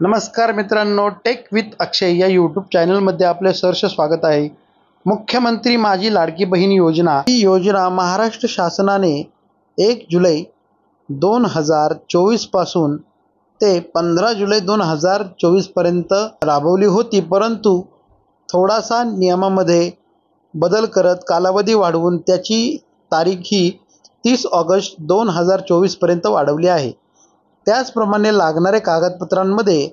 नमस्कार मित्रांनो, take with अक्षय या यूट्यूब चॅनलमध्ये आपले सहर्ष स्वागत आहे। मुख्यमंत्री माझी लाडकी बहीण योजना ही योजना महाराष्ट्र शासनाने 1 जुलै 2024 पासून ते 15 जुलै 2024 पर्यंत राबवली होती, परंतु थोडासा नियमामध्ये बदल करत कालावधी वाढवून त्याची तारीख ही 30 ऑगस्ट 2024 पर्यंत वाढवली आहे। त्याचप्रमाणे लागणारे कागदपत्रांमध्ये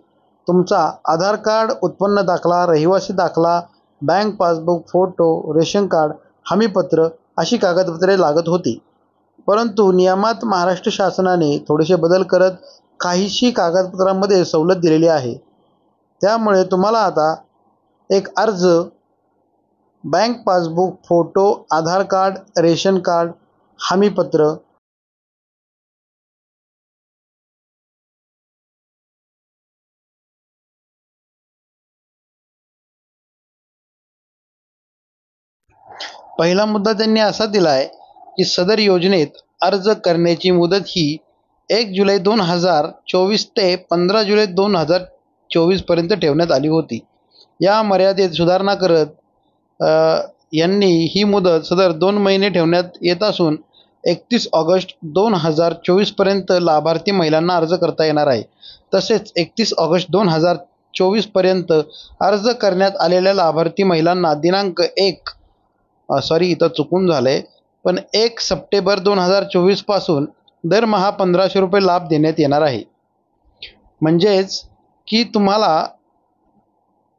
तुमचा आधार कार्ड, उत्पन्न दाखला, रहिवासी दाखला, bank passbook, photo, ration card, हमीपत्र अशी कागदपत्रे लागत होती। परंतु नियमात महाराष्ट्र शासनाने थोडेसे बदल करत काहीशी कागदपत्रांमध्ये सवलत दिलेली आहे। त्यामुळे तुम्हाला आता एक अर्ज, बँक पासबुक, फोटो, आधार कार्ड, रेशन कार्ड, हमीपत्र पहिला मुद्दा त्यांनी असा दिला आहे की सदर योजनेत अर्ज करण्याची मुदत ही 1 जुलै 2024 ते 15 जुलै 2024 पर्यंत ठेवण्यात आली होती। या मर्यादेत सुधारणा करत यांनी ही मुदत सदर 2 महिने ठेवण्यात येत असून 31 ऑगस्ट 2024 पर्यंत लाभार्थी महिलांना अर्ज करता येणार आहे। तसेच 31 ऑगस्ट 2024 पर्यंत अर्ज करण्यात आलेल्या लाभार्थी महिलांना दिनांक 1 सप्टेंबर 2024 पासून दरमहा 1500 रुपये लाभ देण्यात येणार आहे। म्हणजेच की तुम्हाला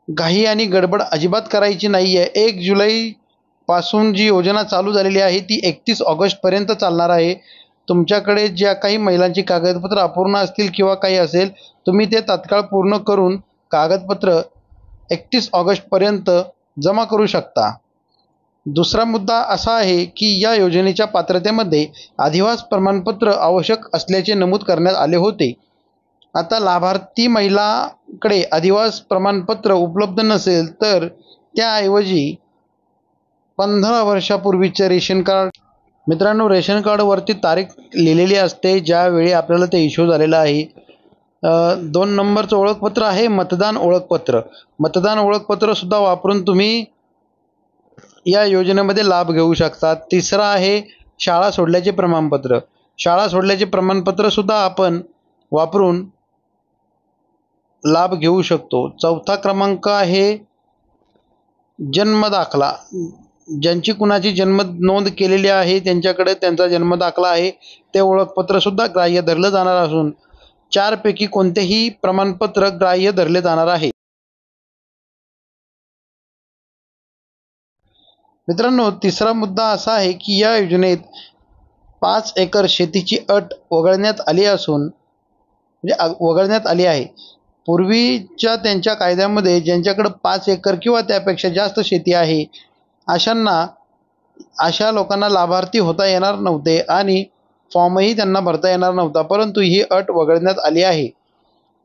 घाई आणि गडबड अजिबात करायची नाही आहे। 1 जुलै पासून जी योजना चालू झालेली आहे ती 31 ऑगस्ट पर्यंत चालणार आहे। तुमच्याकडे ज्या काही महिलांची कागदपत्र अपूर्ण असतील किंवा काही असेल, तुम्ही ते तात्काळ पूर्ण करून कागदपत्र 31 ऑगस्ट पर्यंत जमा करू शकता। दुसरा मुद्दा असा आहे की या योजनेच्या पात्रतेमध्ये अधिवास प्रमाणपत्र आवश्यक असल्याचे नमूद करण्यात आले होते। आता लाभार्थी महिलाकडे अधिवास प्रमाणपत्र उपलब्ध नसेल तर त्याऐवजी 15 वर्षापूर्वीचे रेशन कार्ड, मित्रांनो रेशन कार्डवरती तारीख लिहिलेली असते ज्यावेळी आपल्याला ते इश्यू झालेलं आहे। 2 नंबरचं ओळखपत्र आहे मतदान ओळखपत्र। मतदान ओळखपत्र सुद्धा वापरून तुम्ही या योजनेमध्ये लाभ घेऊ शकता। तिसरा आहे शाळा सोडल्याचे प्रमाणपत्र। शाळा सोडल्याचे प्रमाणपत्र सुद्धा आपण वापरून लाभ घेऊ शकतो। चौथा क्रमांक आहे जन्मदाखला। ज्यांची कुणाची जन्म नोंद केलेली आहे त्यांच्याकडे त्यांचा जन्मदाखला आहे ते ओळखपत्र सुद्धा ग्राह्य धरलं जाणार असून 4 पैकी कोणतेही प्रमाणपत्र ग्राह्य धरले जाणार आहे। मित्रांनो तिसरा मुद्दा असा आहे की या योजनेत 5 एकर शेतीची अट वगळण्यात आली आहे। पूर्वीच्या त्यांच्या कायद्यामध्ये ज्यांच्याकडे 5 एकर किंवा त्यापेक्षा जास्त शेती आहे अशा लोकांना लाभार्थी होता येणार नव्हते आणि फॉर्मही त्यांना भरता येणार नव्हता, परंतु ही अट वगळण्यात आली आहे।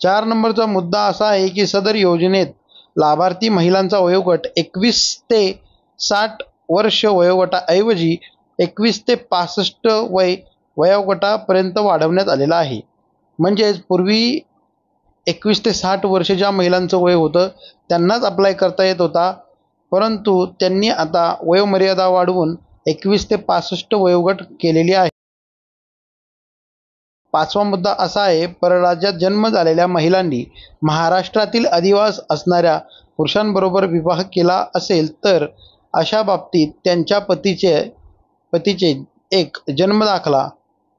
4 नंबरचा मुद्दा असा आहे की सदर योजनेत लाभार्थी महिलांचा वयोगट 21 ते 60 वर्ष वयोगटाऐवजी 21 ते 65 वयोगटापर्यंत वाढवण्यात आलेला आहे। म्हणजेच पूर्वी 21 ते 60 वर्ष ज्या महिलांचं वय होतं त्यांनाच अप्लाय करता येत होता, परंतु त्यांनी आता वयोमर्यादा वाढवून 21 ते 65 वयोगट केलेली आहे। 5वा मुद्दा असा आहे परराज्यात जन्म झालेल्या महिलांनी महाराष्ट्रातील अधिवास असणाऱ्या पुरुषांबरोबर विवाह केला असेल तर अशा बाबतीत त्यांच्या पतीचे एक जन्मदाखला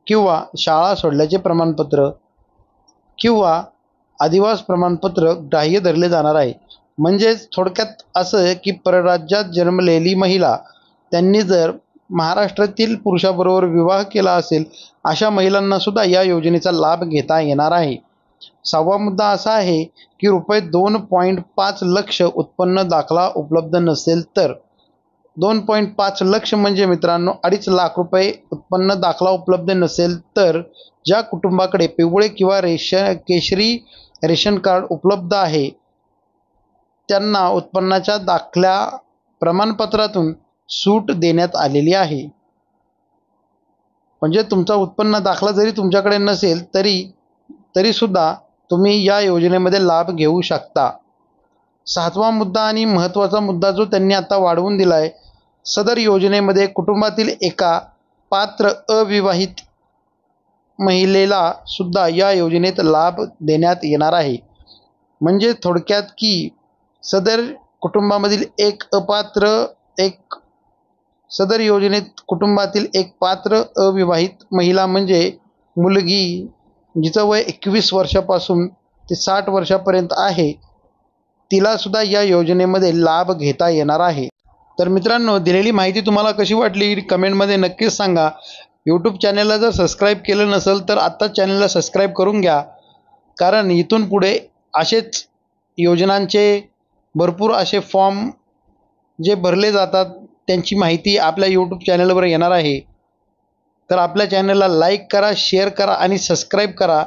किंवा शाळा सोडल्याचे प्रमाणपत्र किंवा अधिवास प्रमाणपत्र ग्राह्य धरले जाणार आहे। म्हणजेच थोडक्यात असं की परराज्यात जन्मलेली महिला त्यांनी जर महाराष्ट्रातील पुरुषाबरोबर विवाह केला असेल अशा महिलांना सुद्धा या योजनेचा लाभ घेता येणार आहे। 6वा मुद्दा असा आहे की रुपये 2.5 लक्ष उत्पन्न दाखला उपलब्ध नसेल तर 2.5 लक्ष म्हणजे मित्रांनो 2.5 लाख रुपये उत्पन्न दाखला उपलब्ध नसेल तर ज्या कुटुंबाकडे पिवळे किंवा केशरी रेशन कार्ड उपलब्ध आहे त्यांना उत्पन्नाच्या दाखल्या प्रमाणपत्रातून सूट देण्यात आलेली आहे। म्हणजे तुमचा उत्पन्न दाखला जरी तुमच्याकडे नसेल तरी सुद्धा तुम्ही या योजनेमध्ये लाभ घेऊ शकता. 7वा मुद्दा आणि महत्त्वाचा मुद्दा जो त्यांनी आता वाढवून दिला आहे, सदर योजनेमध्ये कुटुंबातील एका पात्र अविवाहित महिलेला सुद्धा या योजनेत लाभ देण्यात येणार आहे. म्हणजे थोडक्यात की सदर कुटुंबामधील सदर योजनेत कुटुंबातील एक पात्र अविवाहित महिला म्हणजे मुलगी जिचं वय 21 वर्षापासून ते 60 वर्षापर्यंत आहे, तिलासुद्धा या योजनेमध्ये लाभ घेता येणार आहे. तर मित्रांनो, दिलेली माहिती तुम्हाला कशी वाटली कमेंटमध्ये नक्कीच सांगा. यूट्यूब चॅनलला जर सबस्क्राईब केलं नसेल तर आत्ताच चॅनलला सबस्क्राईब करून घ्या, कारण इथून पुढे असेच योजनांचे भरपूर असे फॉर्म जे भरले जातात त्यांची माहिती आपल्या यूट्यूब चॅनलवर येणार आहे. तर आपल्या चॅनलला लाईक करा, शेअर करा आणि सबस्क्राईब करा.